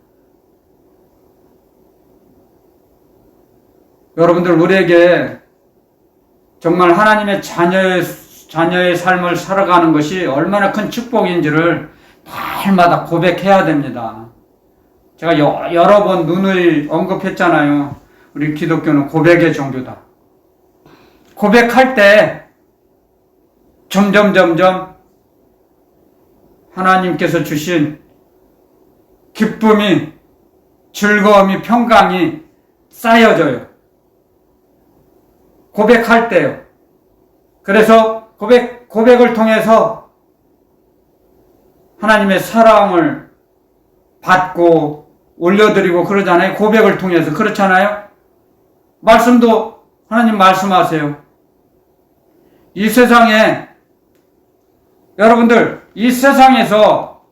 여러분들, 우리에게 정말 하나님의 자녀의 삶을 살아가는 것이 얼마나 큰 축복인지를 날마다 고백해야 됩니다. 제가 여러 번 누누이 언급했잖아요. 우리 기독교는 고백의 종교다. 고백할 때 점점 하나님께서 주신 기쁨이, 즐거움이, 평강이 쌓여져요. 고백할 때요. 그래서 고백을 통해서 하나님의 사랑을 받고 올려드리고 그러잖아요. 고백을 통해서. 그렇잖아요. 말씀도 하나님 말씀하세요. 이 세상에, 여러분들, 이 세상에서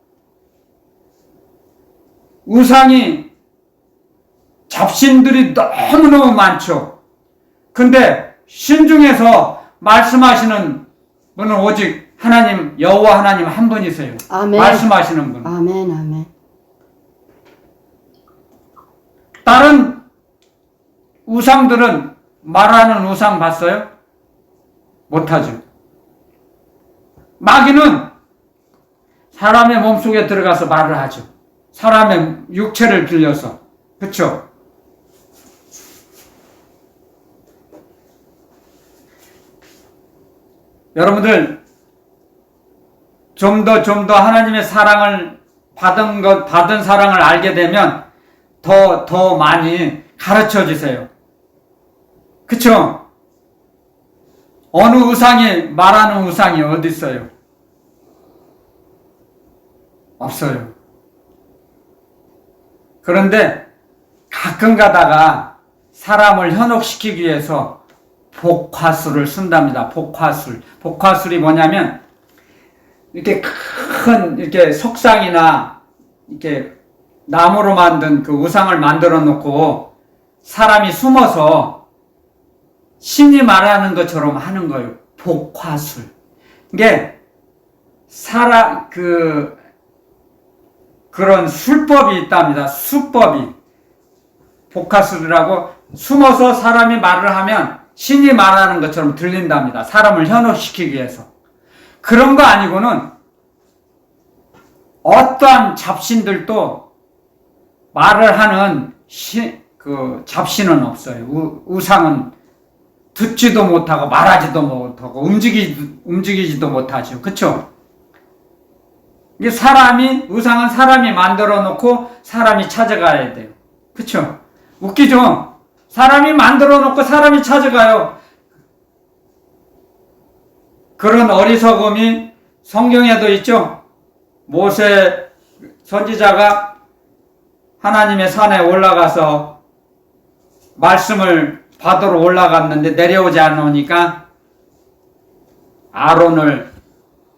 우상이, 잡신들이 너무너무 많죠. 근데 신중에서 말씀하시는 분은 오직 하나님, 여호와 하나님 한 분이세요. 아멘. 말씀하시는 분. 아멘. 다른 우상들은 말하는 우상 봤어요? 못하죠. 마귀는 사람의 몸속에 들어가서 말을 하죠. 사람의 육체를 빌려서. 그렇죠? 여러분들, 좀 더 하나님의 사랑을 받은 사랑을 알게 되면 더 많이 가르쳐 주세요. 그쵸? 어느 우상이 말하는 우상이 어디 있어요? 없어요. 그런데 가끔 가다가 사람을 현혹시키기 위해서 복화술을 쓴답니다. 복화술이 뭐냐면, 이렇게 이렇게 석상이나 이렇게 나무로 만든 그 우상을 만들어 놓고 사람이 숨어서 신이 말하는 것처럼 하는 거예요. 복화술. 이게 그런 술법이 있답니다. 수법이. 복화술이라고 숨어서 사람이 말을 하면 신이 말하는 것처럼 들린답니다. 사람을 현혹시키기 위해서. 그런 거 아니고는 어떠한 잡신들도 말을 하는 잡신은 없어요. 우상은 듣지도 못하고 말하지도 못하고 움직이지도 못하죠. 그쵸? 이게 우상은 사람이 만들어 놓고 사람이 찾아가야 돼요. 그쵸? 웃기죠? 사람이 만들어 놓고 사람이 찾아가요. 그런 어리석음이 성경에도 있죠? 모세 선지자가 하나님의 산에 올라가서 말씀을 받으러 올라갔는데 내려오지 않으니까 아론을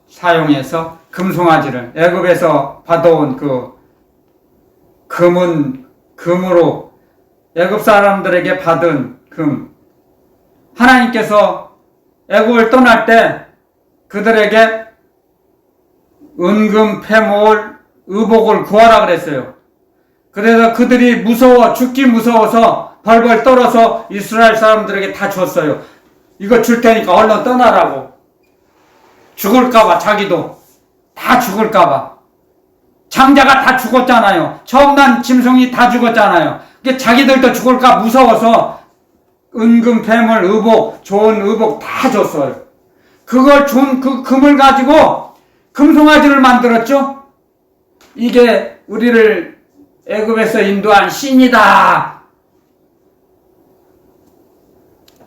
사용해서 금송아지를 애굽에서 받아온 그 금으로 애굽 사람들에게 받은 금, 하나님께서 애굽을 떠날 때 그들에게 은금, 패물, 의복을 구하라 그랬어요. 그래서 그들이 죽기 무서워서 벌벌 떨어서 이스라엘 사람들에게 다 줬어요. 이거 줄 테니까 얼른 떠나라고. 죽을까봐, 자기도 다 죽을까봐. 장자가 다 죽었잖아요. 처음 난 짐승이 다 죽었잖아요. 자기들도 죽을까 무서워서 은금, 패물, 의복, 좋은 의복 다 줬어요. 그걸 준 그 금을 가지고 금송아지를 만들었죠. 이게 우리를 애굽에서 인도한 신이다.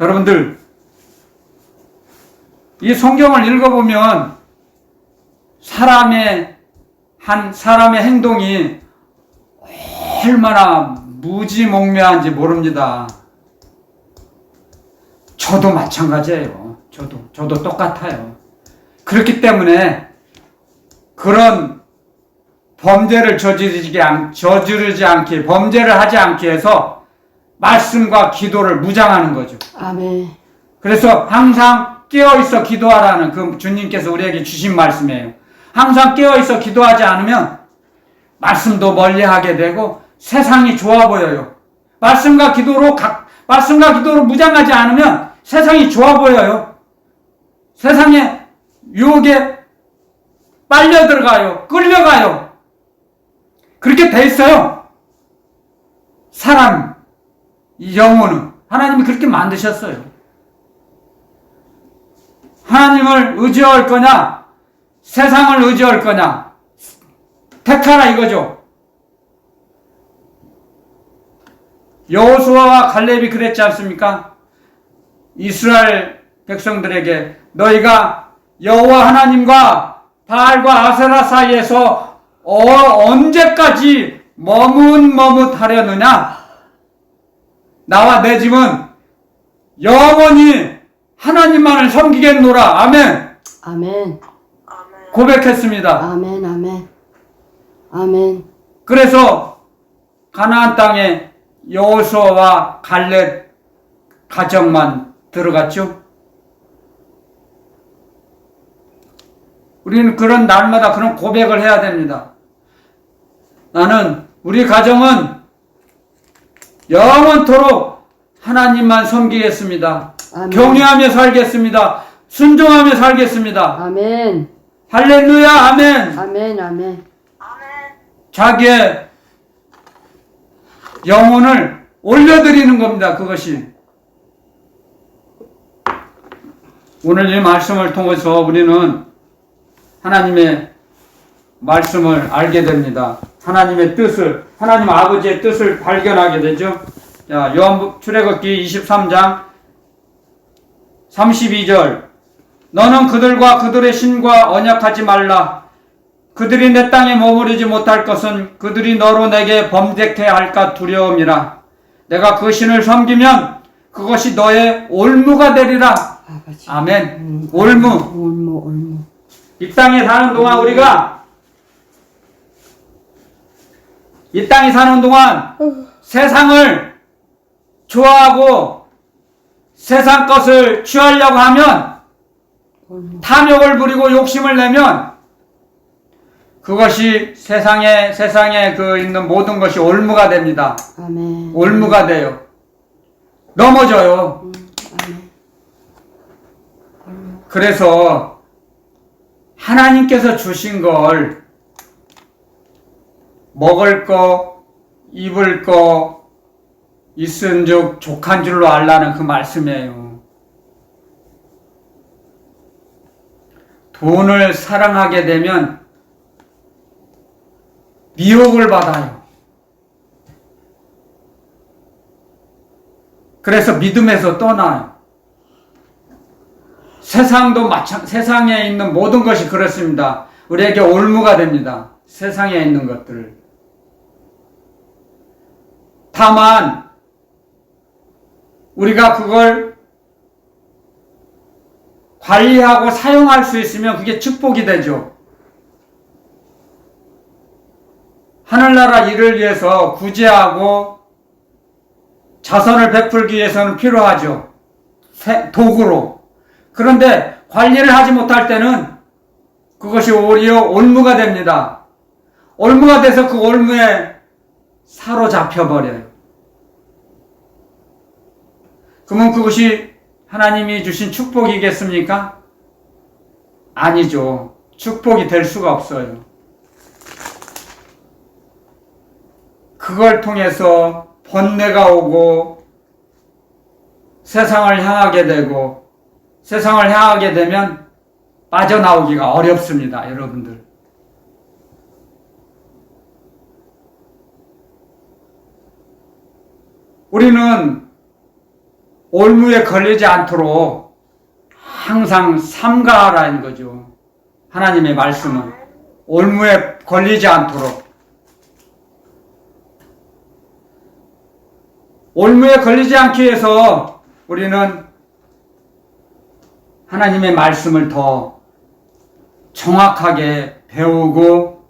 여러분들, 이 성경을 읽어보면 사람의 행동이 얼마나 무지몽매한지 모릅니다. 저도 마찬가지예요. 저도 똑같아요. 그렇기 때문에 그런 범죄를 저지르지 않게, 범죄를 하지 않게 해서 말씀과 기도를 무장하는 거죠. 아멘. 그래서 항상 깨어있어 기도하라는 그 주님께서 우리에게 주신 말씀이에요. 항상 깨어있어 기도하지 않으면 말씀도 멀리하게 되고 세상이 좋아 보여요. 말씀과 기도로 무장하지 않으면 세상이 좋아 보여요. 세상에 유혹에 빨려 들어가요. 끌려가요. 그렇게 돼 있어요. 사람, 이 영혼은 하나님이 그렇게 만드셨어요. 하나님을 의지할 거냐, 세상을 의지할 거냐, 택하라 이거죠. 여호수아와 갈렙이 그랬지 않습니까? 이스라엘 백성들에게 너희가 여호와 하나님과 바알과 아세라 사이에서 언제까지 머뭇머뭇하려느냐? 나와 내 집은 영원히 하나님만을 섬기겠노라. 아멘. 아멘. 고백했습니다. 아멘. 아멘. 아멘. 그래서 가나안 땅에 여호수아와 갈렙 가정만 들어갔죠. 우리는 그런 날마다 그런 고백을 해야 됩니다. 나는 우리 가정은 영원토록 하나님만 섬기겠습니다. 아멘. 경외하며 살겠습니다. 순종하며 살겠습니다. 아멘. 할렐루야. 아멘. 아멘. 아멘. 자기의 영혼을 올려드리는 겁니다. 그것이 오늘 이 말씀을 통해서 우리는 하나님의 말씀을 알게 됩니다. 하나님의 뜻을, 하나님 아버지의 뜻을 발견하게 되죠. 자, 출애굽기 23장 32절. 너는 그들과 그들의 신과 언약하지 말라. 그들이 내 땅에 머무르지 못할 것은 그들이 너로 내게 범죄케 할까 두려움이라. 내가 그 신을 섬기면 그것이 너의 올무가 되리라. 아버지. 아멘. 올무. 올무. 이 땅에 사는 동안 우리가 이 땅에 사는 동안 세상을 좋아하고 세상 것을 취하려고 하면, 탐욕을 부리고 욕심을 내면, 그것이 세상에 그 있는 모든 것이 올무가 됩니다. 아멘. 올무가 돼요. 넘어져요. 아멘. 그래서 하나님께서 주신 걸 먹을 거, 입을 거 있은즉 족한 줄로 알라는 그 말씀이에요. 돈을 사랑하게 되면 미혹을 받아요. 그래서 믿음에서 떠나요. 세상에 있는 모든 것이 그렇습니다. 우리에게 올무가 됩니다. 세상에 있는 것들. 다만 우리가 그걸 관리하고 사용할 수 있으면 그게 축복이 되죠. 하늘나라 일을 위해서 구제하고 자선을 베풀기 위해서는 필요하죠. 도구로. 그런데 관리를 하지 못할 때는 그것이 오히려 올무가 됩니다. 올무가 돼서 그 올무에 사로잡혀 버려요. 그러면 그것이 하나님이 주신 축복이겠습니까? 아니죠. 축복이 될 수가 없어요. 그걸 통해서 번뇌가 오고 세상을 향하게 되고, 세상을 향하게 되면 빠져나오기가 어렵습니다, 여러분들. 우리는 올무에 걸리지 않도록 항상 삼가하라는 거죠. 하나님의 말씀은 올무에 걸리지 않도록. 올무에 걸리지 않기 위해서 우리는 하나님의 말씀을 더 정확하게 배우고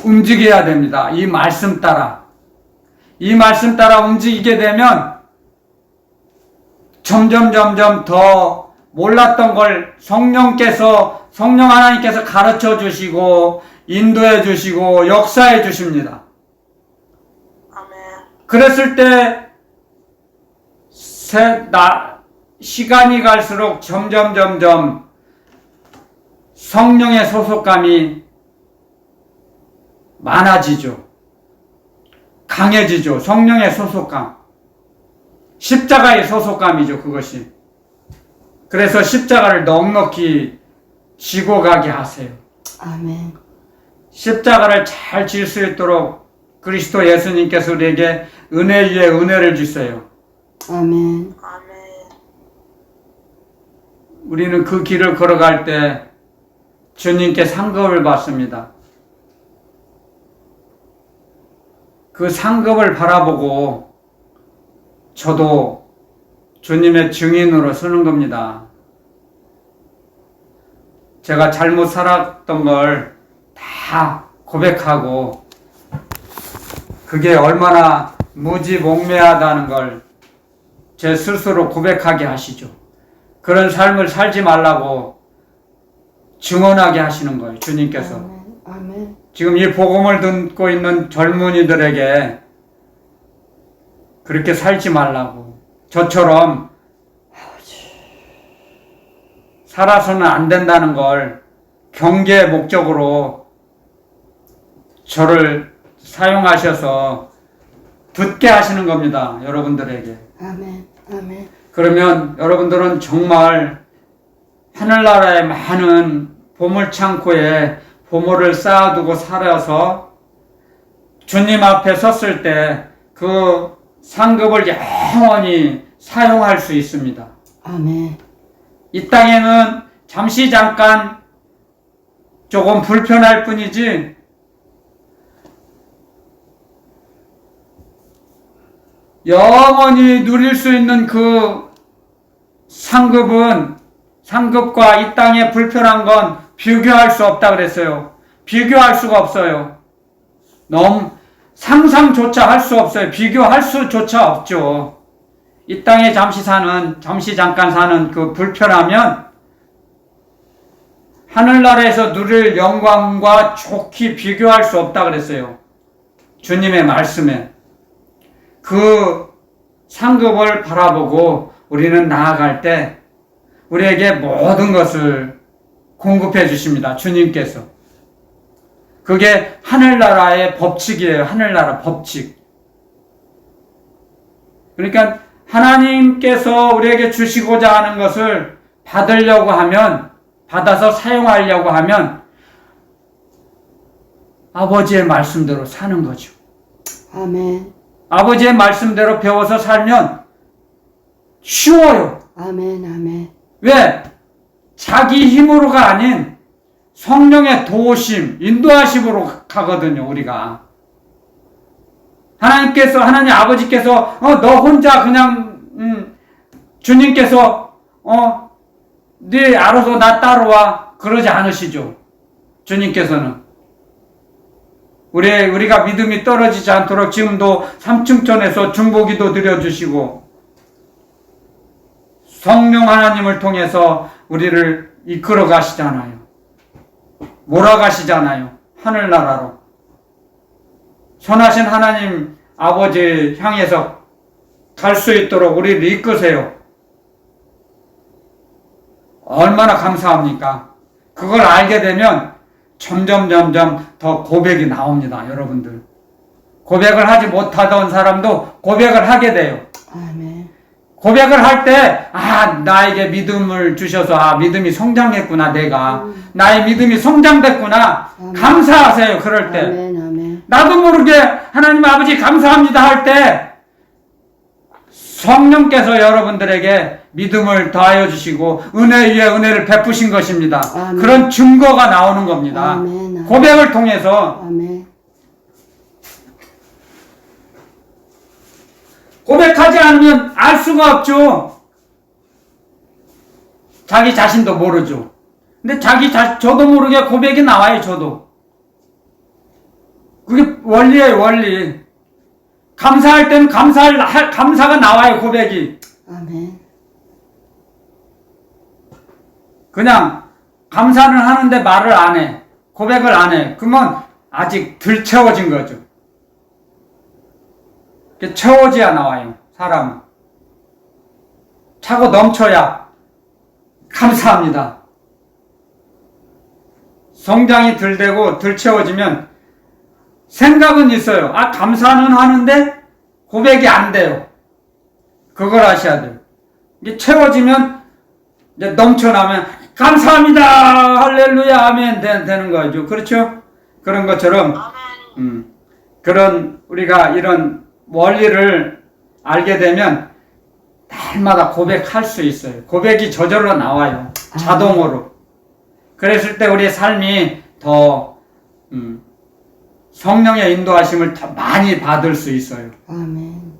움직여야 됩니다. 이 말씀 따라 움직이게 되면 점점 더 몰랐던 걸 성령 하나님께서 가르쳐 주시고 인도해 주시고 역사해 주십니다. 그랬을 때 시간이 갈수록 점점 성령의 소속감이 많아지죠. 강해지죠. 성령의 소속감. 십자가의 소속감이죠, 그것이. 그래서 십자가를 넉넉히 지고 가게 하세요. 아멘. 십자가를 잘 질 수 있도록 그리스도 예수님께서 우리에게 은혜 위에 은혜를 주세요. 아멘. 우리는 그 길을 걸어갈 때 주님께 상급을 받습니다. 그 상급을 바라보고 저도 주님의 증인으로 서는 겁니다. 제가 잘못 살았던 걸 다 고백하고 그게 얼마나 무지몽매하다는 걸 제 스스로 고백하게 하시죠. 그런 삶을 살지 말라고 증언하게 하시는 거예요, 주님께서. 아멘. 지금 이 복음을 듣고 있는 젊은이들에게 그렇게 살지 말라고. 저처럼 살아서는 안 된다는 걸 경계의 목적으로 저를 사용하셔서 듣게 하시는 겁니다, 여러분들에게. 아멘. 아멘. 그러면 여러분들은 정말 하늘나라의 많은 보물창고에 보물을 쌓아두고 살아서 주님 앞에 섰을 때 그 상급을 영원히 사용할 수 있습니다. 아멘. 이 땅에는 잠깐 조금 불편할 뿐이지 영원히 누릴 수 있는 그 상급과 이 땅의 불편한 건 비교할 수 없다 그랬어요. 비교할 수가 없어요. 상상조차 할 수 없어요. 비교할 수조차 없죠. 이 땅에 잠시 잠깐 사는 그 불편하면 하늘나라에서 누릴 영광과 좋게 비교할 수 없다 그랬어요. 주님의 말씀에. 그 상급을 바라보고 우리는 나아갈 때 우리에게 모든 것을 공급해 주십니다. 주님께서. 그게 하늘나라의 법칙이에요. 하늘나라 법칙. 그러니까 하나님께서 우리에게 주시고자 하는 것을 받으려고 하면, 받아서 사용하려고 하면 아버지의 말씀대로 사는 거죠. 아멘. 아버지의 말씀대로 배워서 살면 쉬워요. 아멘. 아멘. 왜? 자기 힘으로가 아닌 성령의 도우심, 인도하심으로 가거든요, 우리가. 하나님 아버지께서, 너 혼자 그냥, 주님께서, 네 알아서 나 따라와. 그러지 않으시죠. 주님께서는. 우리가 믿음이 떨어지지 않도록 지금도 삼층천에서 중보기도 드려주시고, 성령 하나님을 통해서 우리를 이끌어 가시잖아요. 몰아가시잖아요. 하늘나라로. 선하신 하나님 아버지 향해서 갈 수 있도록 우리를 이끄세요. 얼마나 감사합니까? 그걸 알게 되면 점점 더 고백이 나옵니다. 여러분들. 고백을 하지 못하던 사람도 고백을 하게 돼요. 아멘. 고백을 할 때, 나에게 믿음을 주셔서, 믿음이 성장했구나, 내가. 나의 믿음이 성장됐구나. 아멘. 감사하세요, 그럴 때. 아멘. 아멘. 나도 모르게 하나님 아버지 감사합니다 할 때, 성령께서 여러분들에게 믿음을 더하여 주시고, 은혜 위에 은혜를 베푸신 것입니다. 아멘. 그런 증거가 나오는 겁니다. 아멘. 고백을 통해서. 아멘. 고백하지 않으면 알 수가 없죠. 자기 자신도 모르죠. 근데 저도 모르게 고백이 나와요, 저도. 그게 원리예요, 원리. 감사할 때는 감사가 나와요, 고백이. 아멘. 그냥 감사는 하는데 말을 안 해. 고백을 안 해. 그러면 아직 덜 채워진 거죠. 채워져야 나와요, 사람은. 차고 넘쳐야 감사합니다. 성장이 덜 되고 덜 채워지면 생각은 있어요. 감사는 하는데 고백이 안 돼요. 그걸 아셔야 돼요. 이게 채워지면, 이제 넘쳐나면 감사합니다, 할렐루야, 아멘 되는 거죠. 그렇죠? 그런 것처럼, 그런 우리가 이런 원리를 알게 되면 날마다 고백할 수 있어요. 고백이 저절로 나와요. 자동으로. 그랬을 때 우리의 삶이 더 성령의 인도하심을 더 많이 받을 수 있어요. 아멘.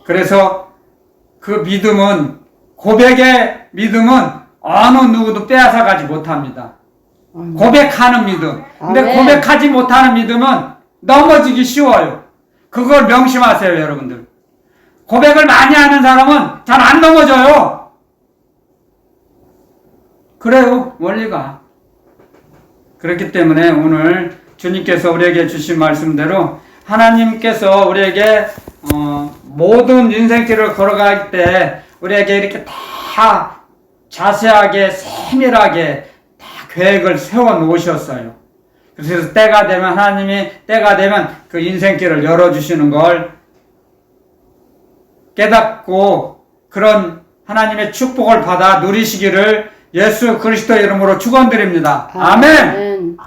그래서 그 믿음은, 고백의 믿음은 어느 누구도 빼앗아가지 못합니다. 아멘. 고백하는 믿음. 근데 아멘. 고백하지 못하는 믿음은 넘어지기 쉬워요. 그걸 명심하세요, 여러분들. 고백을 많이 하는 사람은 잘 안 넘어져요. 그래요, 원리가. 그렇기 때문에 오늘 주님께서 우리에게 주신 말씀대로 하나님께서 우리에게 모든 인생길을 걸어갈 때 우리에게 이렇게 다 자세하게 세밀하게 다 계획을 세워 놓으셨어요. 그래서 때가 되면, 하나님이 때가 되면 그 인생길을 열어주시는 걸 깨닫고 그런 하나님의 축복을 받아 누리시기를 예수 그리스도 이름으로 축원드립니다. 아멘.